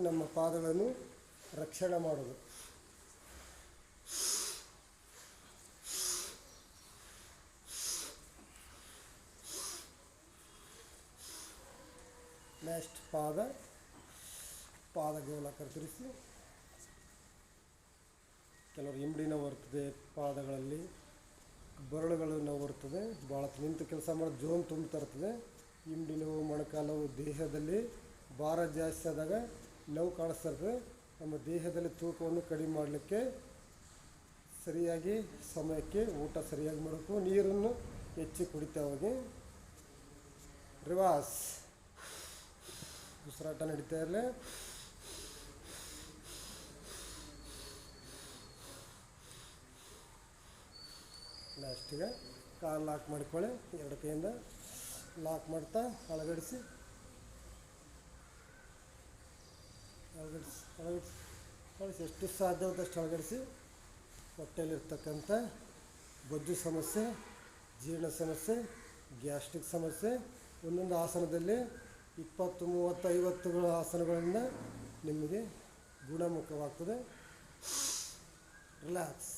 ನಮ್ಮ ಪಾದಗಳನ್ನು ರಕ್ಷಣೆ ಮಾಡೋದು. ನೆಕ್ಸ್ಟ್ ಪಾದಗೋಲಾಕಾರ ತಿರುಗಿಸಿ. ಕೆಲವರು ಹಿಂಬಡಿ ನೋವು ಬರ್ತದೆ, ಪಾದಗಳಲ್ಲಿ ಬೆರಳುಗಳು ನೋವು ಬರ್ತದೆ, ಭಾಳ ನಿಂತು ಕೆಲಸ ಮಾಡೋದು ಜೋನ್ ತುಂಬ್ತಾ ಇರ್ತದೆ. ಹಿಂಬಡಿ ನೋವು, ಮೊಣಕಾಲು, ದೇಹದಲ್ಲಿ ಭಾರ ಜಾಸ್ತಿ ಆದಾಗ ನೋವು ಕಾಣಿಸ್ತಾ ಇರ್ತದೆ. ನಮ್ಮ ದೇಹದಲ್ಲಿ ತೂಕವನ್ನು ಕಡಿಮೆ ಮಾಡಲಿಕ್ಕೆ ಸರಿಯಾಗಿ ಸಮಯಕ್ಕೆ ಊಟ ಸರಿಯಾಗಿ ಮಾಡಬೇಕು, ನೀರನ್ನು ಹೆಚ್ಚು ಕುಡಿತಾ ಹೋಗಿ. ರಿವಾಸ್ ಉಸಿರಾಟ ನಡೀತಾ ಇರಲಿ. ಲಾಸ್ಟಿಗೆ ಕಾಲು ಲಾಕ್ ಮಾಡ್ಕೊಳ್ಳಿ, ಎರಡು ಕೈಯಿಂದ ಲಾಕ್ ಮಾಡ್ತಾ ಅಳಗಡಿಸಿ ಎಷ್ಟು ಸಾಧ್ಯವಾದಷ್ಟು ಅಳಗಡಿಸಿ. ಹೊಟ್ಟೆಯಲ್ಲಿರ್ತಕ್ಕಂಥ ಬೊಜ್ಜು ಸಮಸ್ಯೆ, ಜೀರ್ಣ ಸಮಸ್ಯೆ, ಗ್ಯಾಸ್ಟ್ರಿಕ್ ಸಮಸ್ಯೆ ಒಂದೊಂದು ಆಸನದಲ್ಲಿ 20, 30, 50 ಆಸನಗಳಿಂದ ನಿಮಗೆ ಗುಣಮುಖವಾಗ್ತದೆ. ರಿಲ್ಯಾಕ್ಸ್.